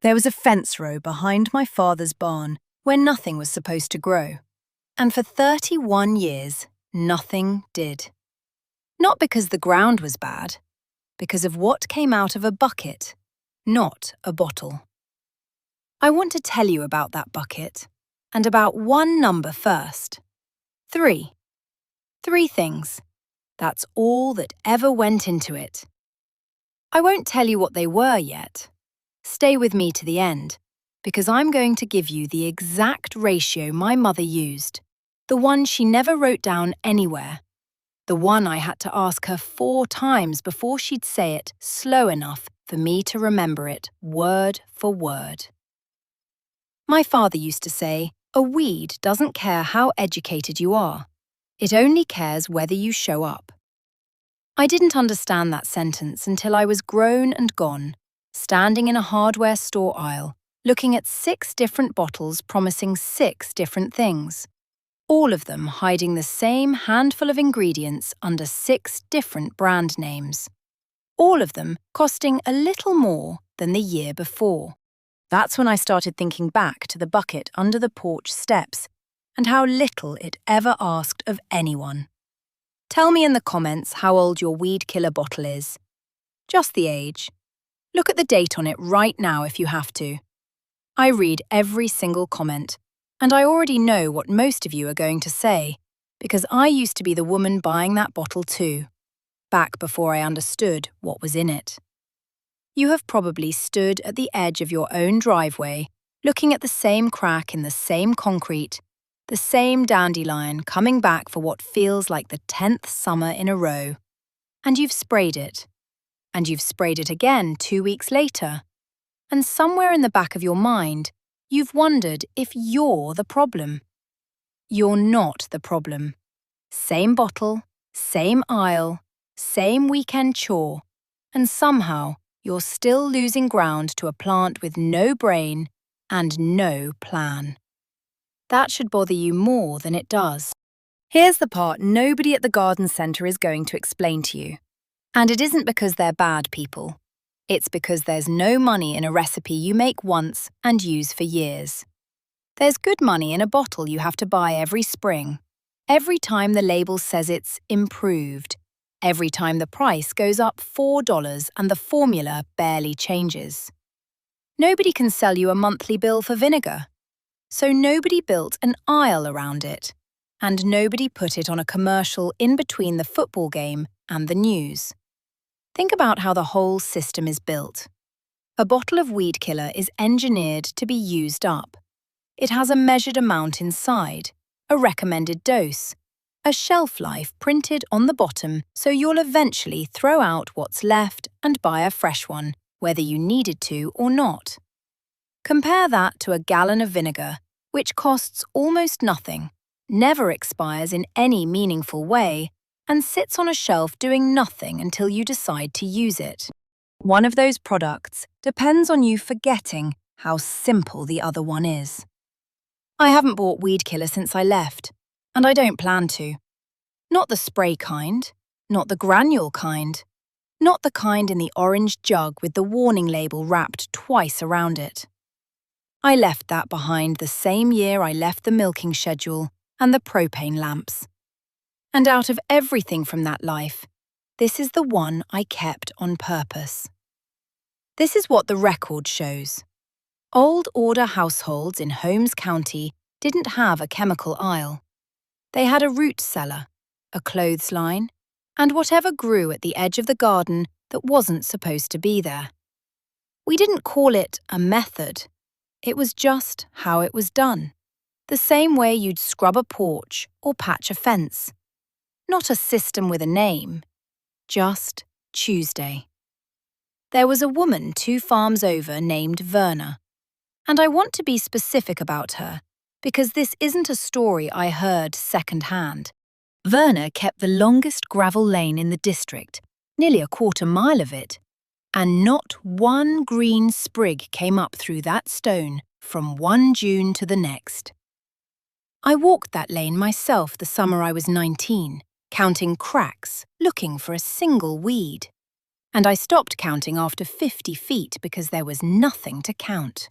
There was a fence row behind my father's barn where nothing was supposed to grow. And for 31 years, nothing did. Not because the ground was bad, because of what came out of a bucket, not a bottle. I want to tell you about that bucket, and about one number first. 3. 3 things. That's all that ever went into it. I won't tell you what they were yet. Stay with me to the end, because I'm going to give you the exact ratio my mother used, the one she never wrote down anywhere, the one I had to ask her 4 times before she'd say it slow enough for me to remember it word for word. My father used to say, a weed doesn't care how educated you are. It only cares whether you show up. I didn't understand that sentence until I was grown and gone, standing in a hardware store aisle, looking at 6 different bottles promising 6 different things, all of them hiding the same handful of ingredients under 6 different brand names, all of them costing a little more than the year before. That's when I started thinking back to the bucket under the porch steps and how little it ever asked of anyone. Tell me in the comments how old your weed killer bottle is. Just the age. Look at the date on it right now if you have to. I read every single comment, and I already know what most of you are going to say, because I used to be the woman buying that bottle too, back before I understood what was in it. You have probably stood at the edge of your own driveway, looking at the same crack in the same concrete, the same dandelion coming back for what feels like the 10th summer in a row, and you've sprayed it. And you've sprayed it again 2 weeks later. And somewhere in the back of your mind, you've wondered if you're the problem. You're not the problem. Same bottle, same aisle, same weekend chore, and somehow you're still losing ground to a plant with no brain and no plan. That should bother you more than it does. Here's the part nobody at the garden centre is going to explain to you. And it isn't because they're bad people. It's because there's no money in a recipe you make once and use for years. There's good money in a bottle you have to buy every spring, every time the label says it's improved, every time the price goes up $4 and the formula barely changes. Nobody can sell you a monthly bill for vinegar, so nobody built an aisle around it, and nobody put it on a commercial in between the football game and the news. Think about how the whole system is built. A bottle of weed killer is engineered to be used up. It has a measured amount inside, a recommended dose, a shelf life printed on the bottom so you'll eventually throw out what's left and buy a fresh one, whether you needed to or not. Compare that to a gallon of vinegar, which costs almost nothing, never expires in any meaningful way, and sits on a shelf doing nothing until you decide to use it. One of those products depends on you forgetting how simple the other one is. I haven't bought weed killer since I left, and I don't plan to. Not the spray kind, not the granule kind, not the kind in the orange jug with the warning label wrapped twice around it. I left that behind the same year I left the milking schedule and the propane lamps. And out of everything from that life, this is the one I kept on purpose. This is what the record shows. Old Order households in Holmes County didn't have a chemical aisle. They had a root cellar, a clothesline, and whatever grew at the edge of the garden that wasn't supposed to be there. We didn't call it a method. It was just how it was done. The same way you'd scrub a porch or patch a fence. Not a system with a name, just Tuesday. There was a woman 2 farms over named Verna, and I want to be specific about her because this isn't a story I heard second-hand. Verna kept the longest gravel lane in the district, nearly a quarter mile of it, and not one green sprig came up through that stone from one June to the next. I walked that lane myself the summer I was 19. Counting cracks, looking for a single weed. and I stopped counting after 50 feet because there was nothing to count.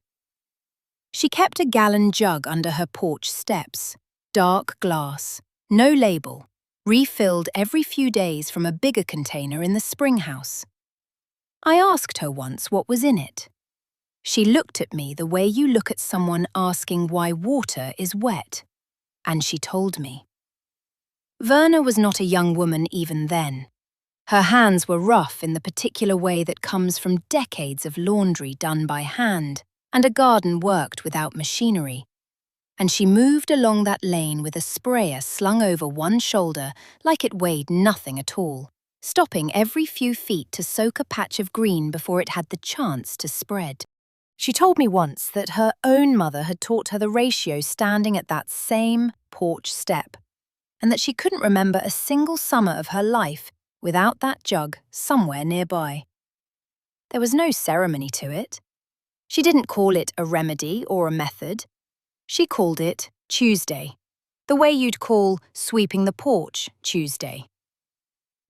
She kept a gallon jug under her porch steps, dark glass, no label, refilled every few days from a bigger container in the springhouse. I asked her once what was in it. She looked at me the way you look at someone asking why water is wet, and she told me. Verna was not a young woman even then. Her hands were rough in the particular way that comes from decades of laundry done by hand and a garden worked without machinery. And she moved along that lane with a sprayer slung over one shoulder like it weighed nothing at all, stopping every few feet to soak a patch of green before it had the chance to spread. She told me once that her own mother had taught her the ratio standing at that same porch step, and that she couldn't remember a single summer of her life without that jug somewhere nearby. There was no ceremony to it. She didn't call it a remedy or a method. She called it Tuesday, the way you'd call sweeping the porch Tuesday.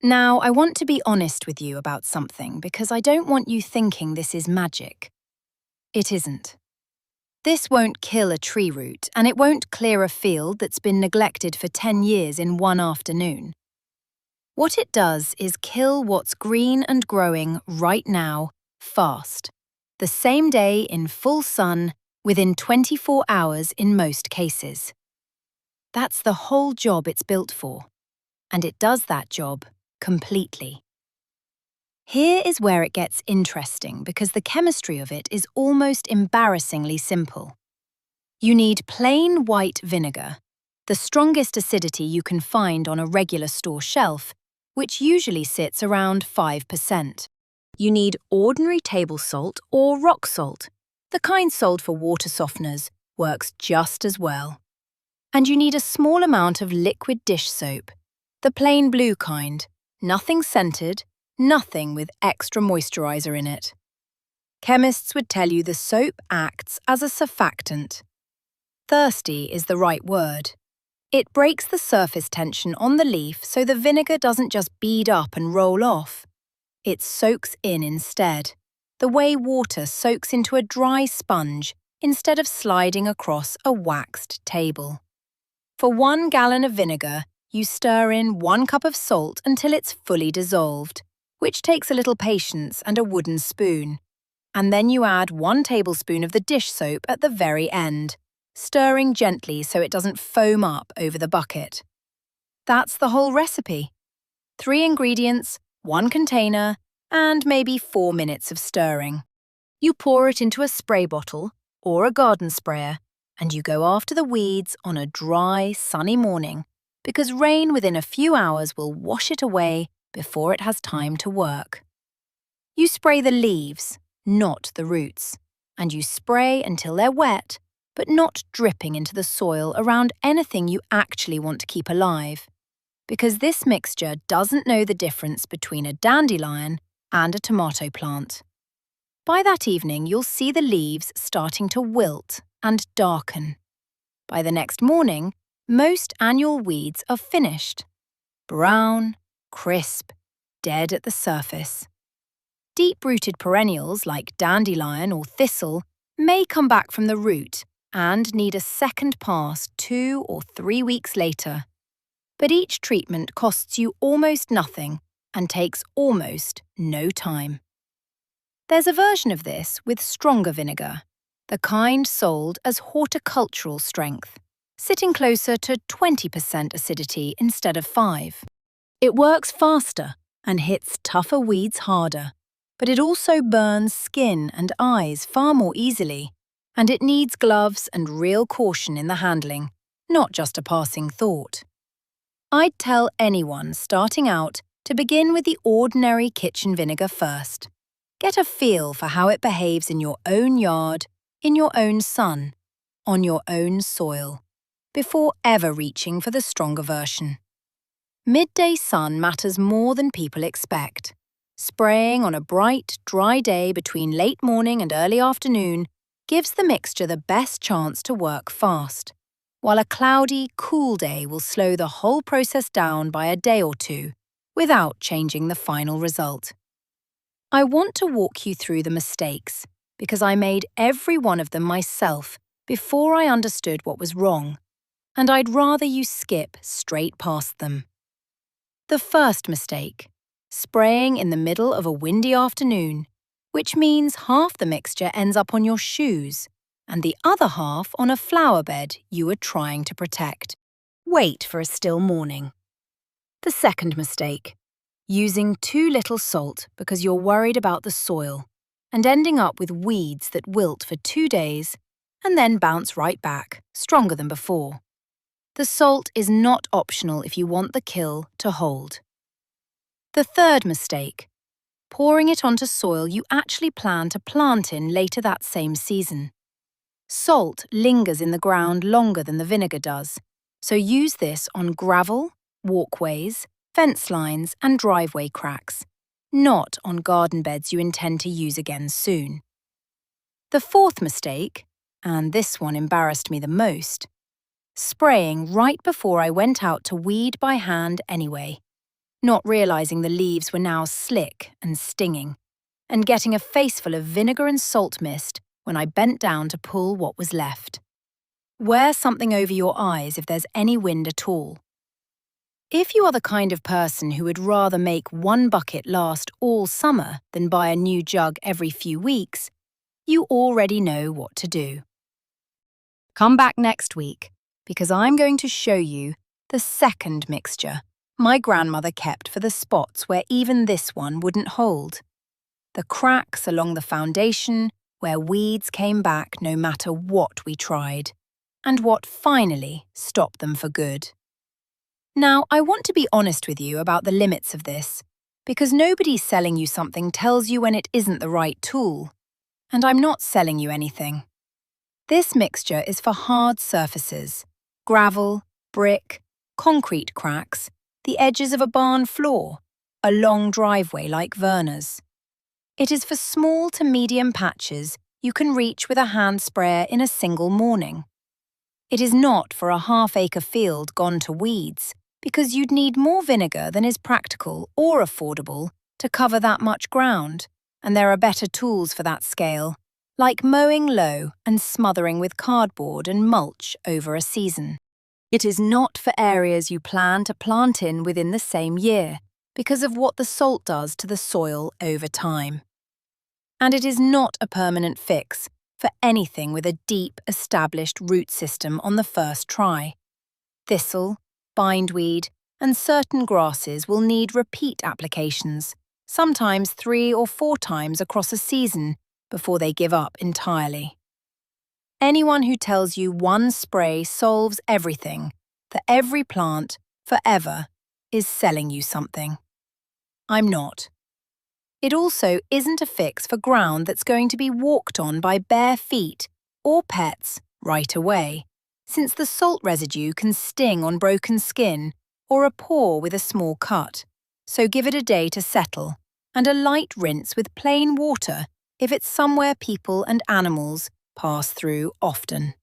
Now, I want to be honest with you about something because I don't want you thinking this is magic. It isn't. This won't kill a tree root, and it won't clear a field that's been neglected for 10 years in one afternoon. What it does is kill what's green and growing right now, fast. The same day in full sun, within 24 hours in most cases. That's the whole job it's built for, and it does that job completely. Here is where it gets interesting because the chemistry of it is almost embarrassingly simple. You need plain white vinegar, the strongest acidity you can find on a regular store shelf, which usually sits around 5%. You need ordinary table salt or rock salt. The kind sold for water softeners works just as well. And you need a small amount of liquid dish soap, the plain blue kind, nothing scented, nothing with extra moisturizer in it. Chemists would tell you the soap acts as a surfactant. Thirsty is the right word. It breaks the surface tension on the leaf so the vinegar doesn't just bead up and roll off. It soaks in instead, the way water soaks into a dry sponge instead of sliding across a waxed table. For 1 gallon of vinegar, you stir in 1 cup of salt until it's fully dissolved, which takes a little patience and a wooden spoon. And then you add 1 tablespoon of the dish soap at the very end, stirring gently so it doesn't foam up over the bucket. That's the whole recipe. 3 ingredients, 1 container, and maybe 4 minutes of stirring. You pour it into a spray bottle or a garden sprayer, and you go after the weeds on a dry, sunny morning, because rain within a few hours will wash it away before it has time to work. You spray the leaves, not the roots, and you spray until they're wet, but not dripping into the soil around anything you actually want to keep alive, because this mixture doesn't know the difference between a dandelion and a tomato plant. By that evening, you'll see the leaves starting to wilt and darken. By the next morning, most annual weeds are finished. Brown, crisp, dead at the surface. Deep-rooted perennials like dandelion or thistle may come back from the root and need a second pass 2 or 3 weeks later. But each treatment costs you almost nothing and takes almost no time. There's a version of this with stronger vinegar, the kind sold as horticultural strength, sitting closer to 20% acidity instead of 5. It works faster and hits tougher weeds harder, but it also burns skin and eyes far more easily, and it needs gloves and real caution in the handling, not just a passing thought. I'd tell anyone starting out to begin with the ordinary kitchen vinegar first. Get a feel for how it behaves in your own yard, in your own sun, on your own soil, before ever reaching for the stronger version. Midday sun matters more than people expect. Spraying on a bright, dry day between late morning and early afternoon gives the mixture the best chance to work fast, while a cloudy, cool day will slow the whole process down by a day or two without changing the final result. I want to walk you through the mistakes because I made every one of them myself before I understood what was wrong, and I'd rather you skip straight past them. The first mistake: spraying in the middle of a windy afternoon, which means half the mixture ends up on your shoes and the other half on a flower bed you were trying to protect. Wait for a still morning. The second mistake: using too little salt because you're worried about the soil and ending up with weeds that wilt for 2 days and then bounce right back, stronger than before. The salt is not optional if you want the kill to hold. The third mistake: pouring it onto soil you actually plan to plant in later that same season. Salt lingers in the ground longer than the vinegar does, so use this on gravel, walkways, fence lines and driveway cracks, not on garden beds you intend to use again soon. The fourth mistake, and this one embarrassed me the most: spraying right before I went out to weed by hand anyway, not realizing the leaves were now slick and stinging, and getting a faceful of vinegar and salt mist when I bent down to pull what was left. Wear something over your eyes if there's any wind at all. If you are the kind of person who would rather make one bucket last all summer than buy a new jug every few weeks, you already know what to do. Come back next week, because I'm going to show you the second mixture my grandmother kept for the spots where even this one wouldn't hold. The cracks along the foundation where weeds came back no matter what we tried, and what finally stopped them for good. Now, I want to be honest with you about the limits of this, because nobody selling you something tells you when it isn't the right tool, and I'm not selling you anything. This mixture is for hard surfaces: gravel, brick, concrete cracks, the edges of a barn floor, a long driveway like Verna's. It is for small to medium patches you can reach with a hand sprayer in a single morning. It is not for a half-acre field gone to weeds, because you'd need more vinegar than is practical or affordable to cover that much ground, and there are better tools for that scale, like mowing low and smothering with cardboard and mulch over a season. It is not for areas you plan to plant in within the same year, because of what the salt does to the soil over time. And it is not a permanent fix for anything with a deep, established root system on the first try. Thistle, bindweed, and certain grasses will need repeat applications, sometimes 3 or 4 times across a season, before they give up entirely. Anyone who tells you one spray solves everything, for every plant, forever, is selling you something. I'm not. It also isn't a fix for ground that's going to be walked on by bare feet or pets right away, since the salt residue can sting on broken skin or a paw with a small cut, so give it a day to settle, and a light rinse with plain water if it's somewhere people and animals pass through often.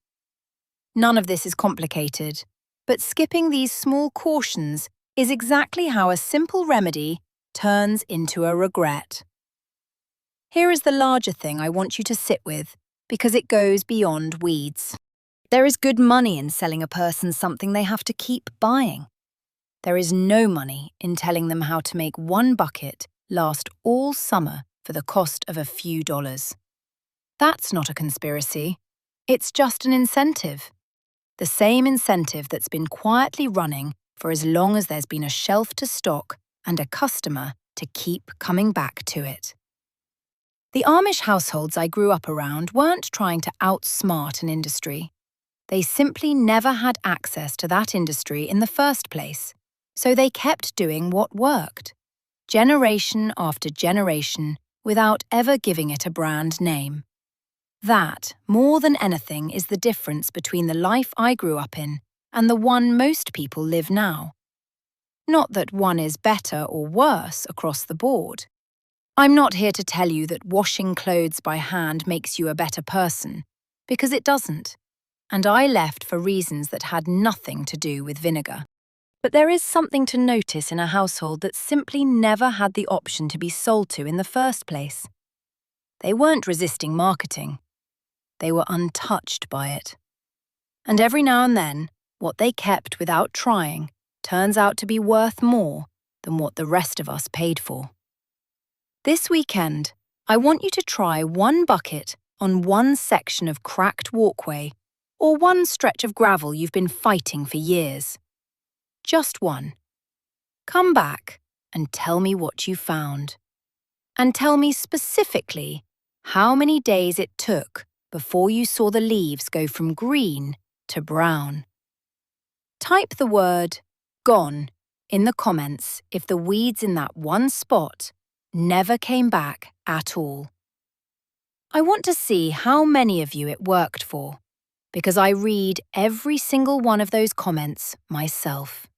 None of this is complicated, but skipping these small cautions is exactly how a simple remedy turns into a regret. Here is the larger thing I want you to sit with, because it goes beyond weeds. There is good money in selling a person something they have to keep buying. There is no money in telling them how to make one bucket last all summer for the cost of a few dollars. That's not a conspiracy. It's just an incentive. The same incentive that's been quietly running for as long as there's been a shelf to stock and a customer to keep coming back to it. The Amish households I grew up around weren't trying to outsmart an industry. They simply never had access to that industry in the first place, so they kept doing what worked, generation after generation, without ever giving it a brand name. That, more than anything, is the difference between the life I grew up in and the one most people live now. Not that one is better or worse across the board. I'm not here to tell you that washing clothes by hand makes you a better person, because it doesn't, and I left for reasons that had nothing to do with vinegar. But there is something to notice in a household that simply never had the option to be sold to in the first place. They weren't resisting marketing. They were untouched by it. And every now and then, what they kept without trying turns out to be worth more than what the rest of us paid for. This weekend, I want you to try one bucket on one section of cracked walkway or one stretch of gravel you've been fighting for years. Just one. Come back and tell me what you found. And tell me specifically how many days it took before you saw the leaves go from green to brown. Type the word "gone" in the comments if the weeds in that one spot never came back at all. I want to see how many of you it worked for, because I read every single one of those comments myself.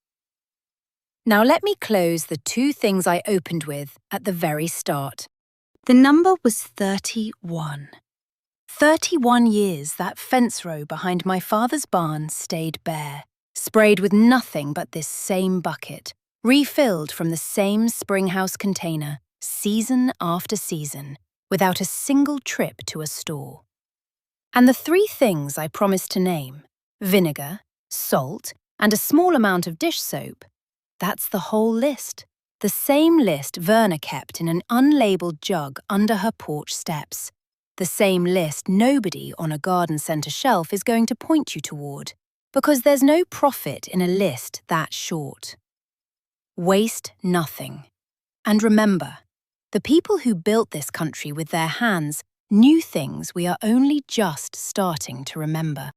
Now let me close the two things I opened with at the very start. The number was 31. 31 years that fence row behind my father's barn stayed bare, sprayed with nothing but this same bucket, refilled from the same springhouse container, season after season, without a single trip to a store. And the three things I promised to name, vinegar, salt, and a small amount of dish soap, that's the whole list. The same list Verna kept in an unlabeled jug under her porch steps. The same list nobody on a garden centre shelf is going to point you toward, because there's no profit in a list that short. Waste nothing. And remember, the people who built this country with their hands knew things we are only just starting to remember.